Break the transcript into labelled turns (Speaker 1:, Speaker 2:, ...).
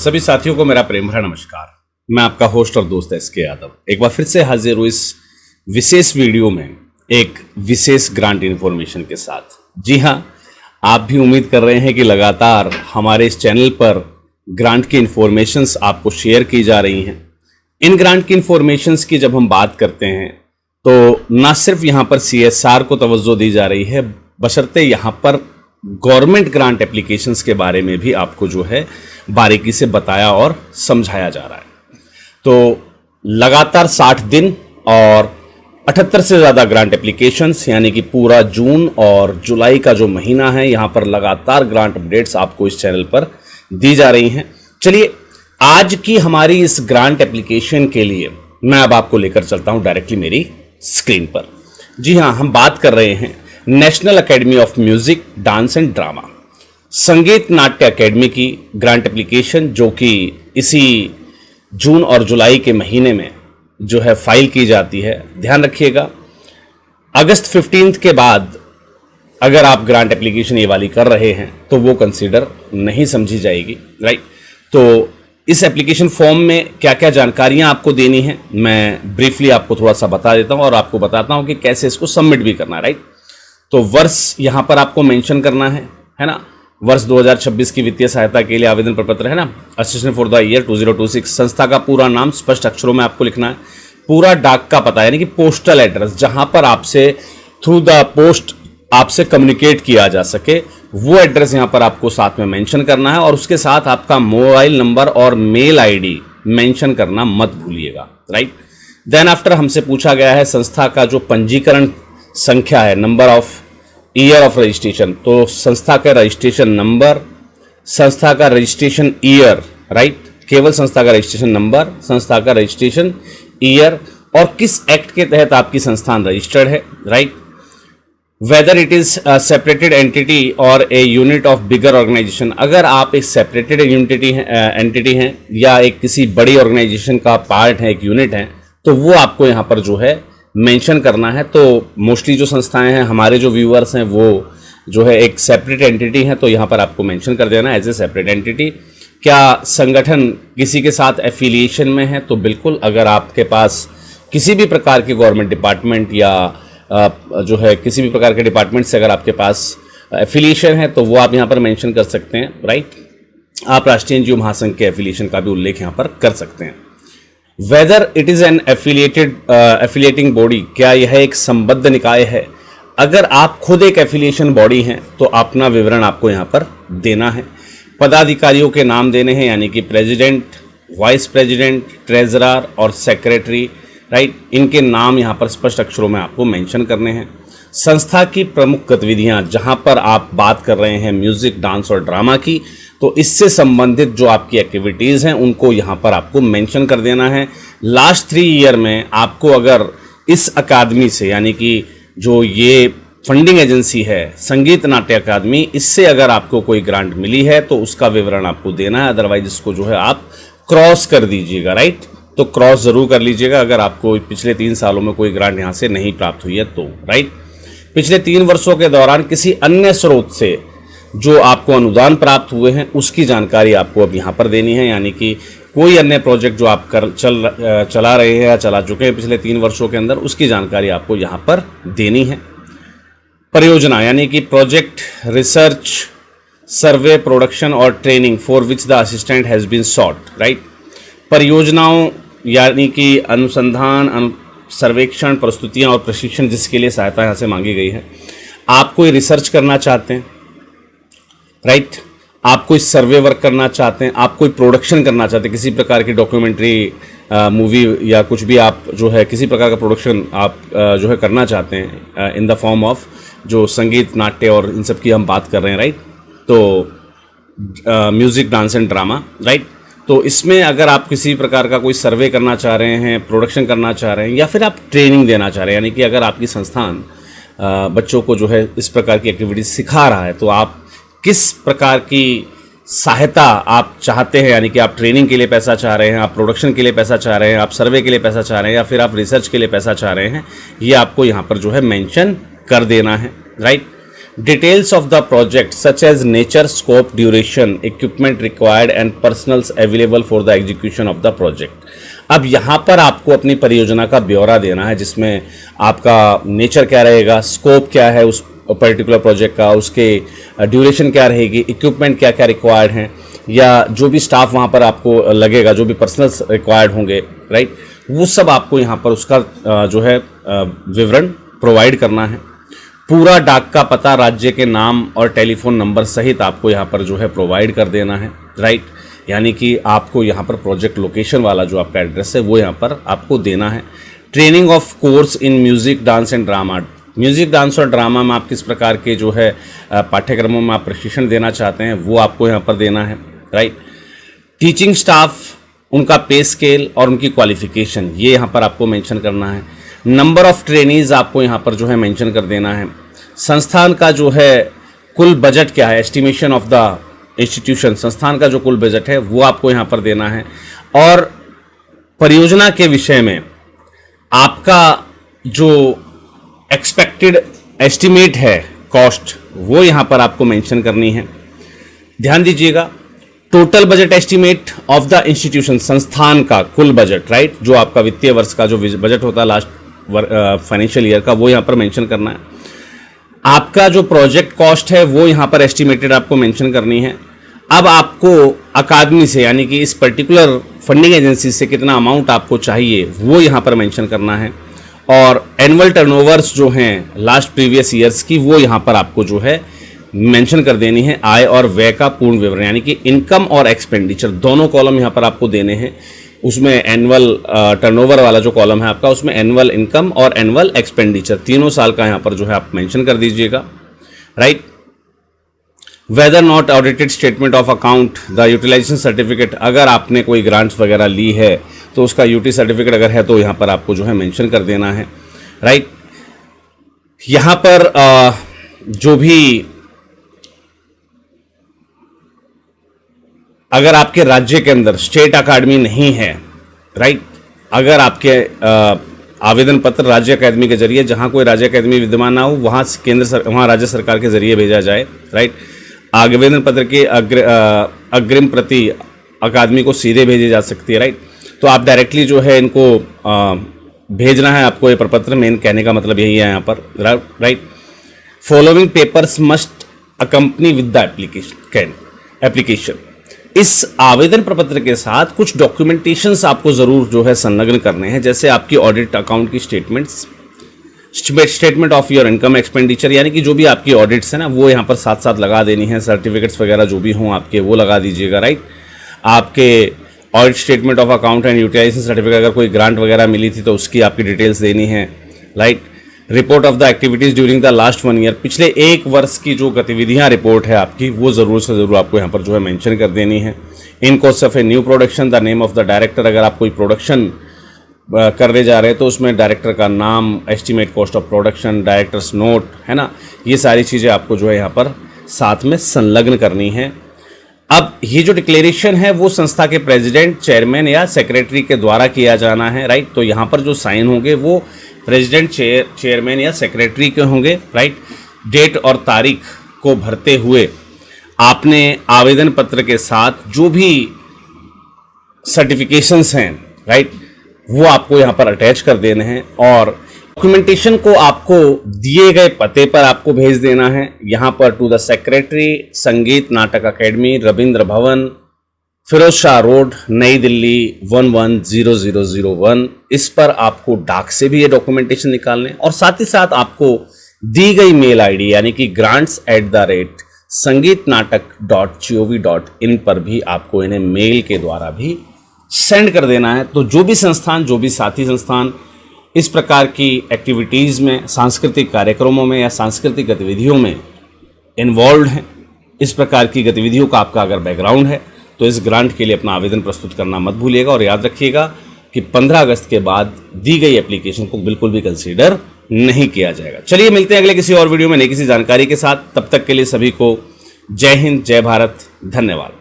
Speaker 1: सभी साथियों को मेरा प्रेम भरा नमस्कार। मैं आपका होस्ट और दोस्त एस के यादव एक बार फिर से हाजिर हूँ इस विशेष वीडियो में एक विशेष ग्रांट इन्फॉर्मेशन के साथ। जी हाँ, आप भी उम्मीद कर रहे हैं कि लगातार हमारे इस चैनल पर ग्रांट की इन्फॉर्मेशंस आपको शेयर की जा रही हैं। इन ग्रांट की इन्फॉर्मेशंस की जब हम बात करते हैं तो ना सिर्फ यहाँ पर CSR को तवज्जो दी जा रही है, बशर्ते यहाँ पर गवर्नमेंट ग्रांट एप्लीकेशंस के बारे में भी आपको जो है बारीकी से बताया और समझाया जा रहा है। तो लगातार 60 दिन और 78 से ज़्यादा ग्रांट एप्लीकेशंस, यानी कि पूरा जून और जुलाई का जो महीना है, यहाँ पर लगातार ग्रांट अपडेट्स आपको इस चैनल पर दी जा रही हैं। चलिए, आज की हमारी इस ग्रांट एप्लीकेशन के लिए मैं अब आपको लेकर चलता हूँ डायरेक्टली मेरी स्क्रीन पर। जी हाँ, हम बात कर रहे हैं national academy of music, dance and drama, संगीत नाट्य एकेडमी की ग्रांट एप्लीकेशन, जो कि इसी जून और जुलाई के महीने में जो है फाइल की जाती है। ध्यान रखिएगा, अगस्त 15 के बाद अगर आप ग्रांट एप्लीकेशन ये वाली कर रहे हैं तो वो कंसीडर नहीं समझी जाएगी, राइट। तो इस एप्लीकेशन फॉर्म में क्या क्या जानकारियां आपको देनी है, मैं ब्रीफली आपको थोड़ा सा बता देता हूं और आपको बताता हूं कि कैसे इसको सबमिट भी करना है, राइट। तो वर्ष यहां पर आपको मेंशन करना है ना। वर्ष 2026 की वित्तीय सहायता के लिए आवेदन प्रपत्र है ना, असिस्टेंट फॉर द ईयर 2026। संस्था का पूरा नाम स्पष्ट अक्षरों में आपको लिखना है। पूरा डाक का पता, यानी कि पोस्टल एड्रेस, जहां पर आपसे थ्रू द पोस्ट आपसे कम्युनिकेट किया जा सके, वो एड्रेस यहां पर आपको साथ में मेंशन करना है। और उसके साथ आपका मोबाइल नंबर और मेल आईडी मेंशन करना मत भूलिएगा, राइट। देन आफ्टर हमसे पूछा गया है संस्था का जो पंजीकरण संख्या है, number of year of registration. तो संस्था का रजिस्ट्रेशन नंबर, संस्था का रजिस्ट्रेशन ईयर, राइट, केवल संस्था का रजिस्ट्रेशन नंबर, संस्था का रजिस्ट्रेशन ईयर, और किस एक्ट के तहत आपकी संस्थान रजिस्टर्ड है, right. Whether it is separated entity और a unit of bigger organisation, अगर आप एक सेपरेटेड एंटिटी हैं या एक किसी बड़ी ऑर्गेनाइजेशन का पार्ट है, एक यूनिट है, तो वो आपको यहाँ पर जो है मेंशन करना है। तो मोस्टली जो संस्थाएं हैं, हमारे जो व्यूअर्स हैं, वो जो है एक सेपरेट एंटिटी है, तो यहाँ पर आपको मेंशन कर देना एज ए सेपरेट एंटिटी। क्या संगठन किसी के साथ एफिलिएशन में है, तो बिल्कुल, अगर आपके पास किसी भी प्रकार के गवर्नमेंट डिपार्टमेंट या जो है किसी भी प्रकार के डिपार्टमेंट से अगर आपके पास एफिलिएशन है, तो वो आप यहाँ पर मेंशन कर सकते हैं, राइट। आप राष्ट्रीय एनजीओ महासंघ के एफिलिएशन का भी उल्लेख यहाँ पर कर सकते हैं। Whether it is an affiliating body, क्या यह एक संबद्ध निकाय है। अगर आप खुद एक एफिलिएशन बॉडी हैं तो अपना विवरण आपको यहाँ पर देना है। पदाधिकारियों के नाम देने हैं, यानी कि प्रेसिडेंट, वाइस प्रेसिडेंट, ट्रेजरर और सेक्रेटरी, राइट। इनके नाम यहाँ पर स्पष्ट अक्षरों में आपको मेंशन करने हैं। संस्था की प्रमुख गतिविधियाँ, जहाँ पर आप बात कर रहे हैं म्यूजिक, डांस और ड्रामा की, तो इससे संबंधित जो आपकी एक्टिविटीज़ हैं उनको यहाँ पर आपको मेंशन कर देना है। लास्ट 3 ईयर में आपको अगर इस अकादमी से, यानी कि जो ये फंडिंग एजेंसी है संगीत नाट्य अकादमी, इससे अगर आपको कोई ग्रांट मिली है तो उसका विवरण आपको देना है। अदरवाइज इसको जो है आप क्रॉस कर दीजिएगा, राइट। तो क्रॉस ज़रूर कर लीजिएगा अगर आपको पिछले 3 सालों में कोई ग्रांट यहाँ से नहीं प्राप्त हुई है तो, राइट। पिछले 3 वर्षों के दौरान किसी अन्य स्रोत से जो आपको अनुदान प्राप्त हुए हैं उसकी जानकारी आपको अब यहाँ पर देनी है, यानी कि कोई अन्य प्रोजेक्ट जो आप चला रहे हैं या चला चुके हैं पिछले 3 वर्षों के अंदर, उसकी जानकारी आपको यहाँ पर देनी है। परियोजना, यानी कि प्रोजेक्ट, रिसर्च, सर्वे, प्रोडक्शन और training for which the assistant has been sought, right. परियोजनाओं यानी कि अनुसंधान, सर्वेक्षण, प्रस्तुतियाँ और प्रशिक्षण जिसके लिए सहायता यहाँ से मांगी गई है। आप कोई रिसर्च करना चाहते हैं, राइट, आप कोई सर्वे वर्क करना चाहते हैं, आप कोई प्रोडक्शन करना चाहते हैं, किसी प्रकार की डॉक्यूमेंट्री, मूवी या कुछ भी आप जो है किसी प्रकार का प्रोडक्शन आप जो है करना चाहते हैं इन द फॉर्म ऑफ जो संगीत, नाट्य और इन सब की हम बात कर रहे हैं, राइट। तो music, dance and drama, right. तो इसमें अगर आप किसी प्रकार का कोई सर्वे करना चाह रहे हैं, प्रोडक्शन करना चाह रहे हैं, या फिर आप ट्रेनिंग देना चाह रहे हैं, यानी कि अगर आपकी संस्थान बच्चों को जो है इस प्रकार की एक्टिविटीज सिखा रहा है, तो आप किस प्रकार की सहायता आप चाहते हैं, यानी कि आप ट्रेनिंग के लिए पैसा चाह रहे हैं, आप प्रोडक्शन के लिए पैसा चाह रहे हैं, आप सर्वे के लिए पैसा चाह रहे हैं, या फिर आप रिसर्च के लिए पैसा चाह रहे हैं, ये आपको यहाँ पर जो है मेंशन कर देना है, right. Details of the project such as nature, scope, duration, equipment required and personnels available for the execution of the project. अब यहाँ पर आपको अपनी परियोजना का ब्यौरा देना है, जिसमें आपका नेचर क्या रहेगा, स्कोप क्या है उस पर्टिकुलर प्रोजेक्ट का, उसके ड्यूरेशन क्या रहेगी, इक्विपमेंट क्या क्या रिक्वायर्ड हैं, या जो भी स्टाफ वहाँ पर आपको लगेगा, जो भी पर्सनल्स रिक्वायर्ड होंगे, राइट, वो सब आपको यहाँ पर उसका जो है विवरण प्रोवाइड करना है। पूरा डाक का पता, राज्य के नाम और टेलीफोन नंबर सहित आपको यहाँ पर जो है प्रोवाइड कर देना है, राइट। यानी कि आपको यहाँ पर प्रोजेक्ट लोकेशन वाला जो आपका एड्रेस है वो यहाँ पर आपको देना है। Training of course in music, dance and drama, music, dance और ड्रामा में आप किस प्रकार के जो है पाठ्यक्रमों में आप प्रशिक्षण देना चाहते हैं वो आपको यहाँ पर देना है, राइट। टीचिंग स्टाफ, उनका पे स्केल और उनकी क्वालिफिकेशन, ये यहाँ पर आपको मेंशन करना है। नंबर ऑफ ट्रेनीज आपको यहाँ पर जो है मेंशन कर देना है। संस्थान का जो है कुल बजट क्या है, एस्टिमेशन ऑफ द इंस्टीट्यूशन, संस्थान का जो कुल बजट है वो आपको यहाँ पर देना है। और परियोजना के विषय में आपका जो एक्सपेक्टेड एस्टिमेट है कॉस्ट, वो यहाँ पर आपको मेंशन करनी है। ध्यान दीजिएगा, total budget estimate of the institution, संस्थान का कुल बजट, राइट, जो आपका वित्तीय वर्ष का जो बजट होता है लास्ट फाइनेंशियल ईयर का, वो यहाँ पर मेंशन करना है। आपका जो प्रोजेक्ट कॉस्ट है वो यहाँ पर एस्टिमेटेड आपको मेंशन करनी है। अब आपको अकादमी से, यानी कि इस पर्टिकुलर फंडिंग एजेंसी से कितना अमाउंट आपको चाहिए वो यहाँ पर मेंशन करना है। और एनुअल टर्नओवर्स जो हैं लास्ट प्रीवियस ईयर्स की, वो यहाँ पर आपको जो है मेंशन कर देनी है। आय और व्यय का पूर्ण विवरण, यानी कि इनकम और एक्सपेंडिचर दोनों कॉलम यहाँ पर आपको देने हैं। उसमें एनुअल टर्नओवर वाला जो कॉलम है आपका, उसमें एनुअल इनकम और एनुअल एक्सपेंडिचर तीनों साल का यहाँ पर जो है आप मेंशन कर दीजिएगा, right. Whether not audited statement of account, the utilisation certificate, अगर आपने कोई ग्रांट्स वगैरह ली है तो उसका यूटी सर्टिफिकेट अगर है तो यहाँ पर आपको जो है मेंशन कर देना है, राइट। यहाँ पर जो भी अगर आपके राज्य के अंदर स्टेट अकादमी नहीं है, राइट, अगर आपके आवेदन पत्र राज्य अकादमी के जरिए, जहाँ कोई राज्य अकादमी विद्यमान ना हो वहाँ वहाँ राज्य सरकार के जरिए भेजा जाए, राइट। आवेदन पत्र की अग्रिम प्रति अकादमी को सीधे भेजी जा सकती है, राइट। तो आप डायरेक्टली जो है इनको भेजना है आपको ये प्रपत्र, मेन कहने का मतलब यही है यहाँ पर, right. Following papers must accompany with the application, इस आवेदन प्रपत्र के साथ कुछ डॉक्यूमेंटेशंस आपको ज़रूर जो है संलग्न करने हैं, जैसे आपकी ऑडिट अकाउंट की statements, statement of your income expenditure, यानी कि जो भी आपकी ऑडिट्स है ना वो यहाँ पर साथ साथ लगा देनी है। सर्टिफिकेट्स वगैरह जो भी हों आपके वो लगा दीजिएगा, राइट। आपके audit statement of account and utilisation certificate, अगर कोई ग्रांट वगैरह मिली थी तो उसकी आपकी डिटेल्स देनी है, right. Report of the activities during the last 1 year, पिछले 1 वर्ष की जो गतिविधियां रिपोर्ट है आपकी वो ज़रूर से ज़रूर आपको यहाँ पर जो है मेंशन कर देनी है। In course of a new production, the name of the director, अगर आप कोई प्रोडक्शन करने जा रहे हैं तो उसमें डायरेक्टर का नाम, estimate cost of production, directors note, है ना, ये सारी चीज़ें आपको जो है यहाँ पर साथ में संलग्न करनी है। अब ये जो डिक्लेरेशन है वो संस्था के प्रेसिडेंट, चेयरमैन या सेक्रेटरी के द्वारा किया जाना है, राइट। तो यहाँ पर जो साइन होंगे वो प्रेसिडेंट, चेयरमैन या सेक्रेटरी के होंगे, राइट। डेट और तारीख को भरते हुए आपने आवेदन पत्र के साथ जो भी सर्टिफिकेशंस हैं, राइट, वो आपको यहाँ पर अटैच कर देने हैं। और डॉक्यूमेंटेशन को आपको दिए गए पते पर आपको भेज देना है, यहाँ पर टू द सेक्रेटरी, संगीत नाटक अकेडमी, रविंद्र भवन, फिरोज शाह रोड, नई दिल्ली 110001। इस पर आपको डाक से भी ये डॉक्यूमेंटेशन निकालने, और साथ ही साथ आपको दी गई मेल आईडी यानी कि grants@sangeetnatak.gov.in पर भी आपको इन्हें मेल के द्वारा भी सेंड कर देना है। तो जो भी संस्थान, जो भी साथी संस्थान इस प्रकार की एक्टिविटीज़ में, सांस्कृतिक कार्यक्रमों में या सांस्कृतिक गतिविधियों में इन्वॉल्व हैं, इस प्रकार की गतिविधियों का आपका अगर बैकग्राउंड है तो इस ग्रांट के लिए अपना आवेदन प्रस्तुत करना मत भूलिएगा। और याद रखिएगा कि 15 अगस्त के बाद दी गई एप्लीकेशन को बिल्कुल भी कंसीडर नहीं किया जाएगा। चलिए मिलते हैं अगले किसी और वीडियो में नई किसी जानकारी के साथ। तब तक के लिए सभी को जय हिंद, जय भारत, धन्यवाद।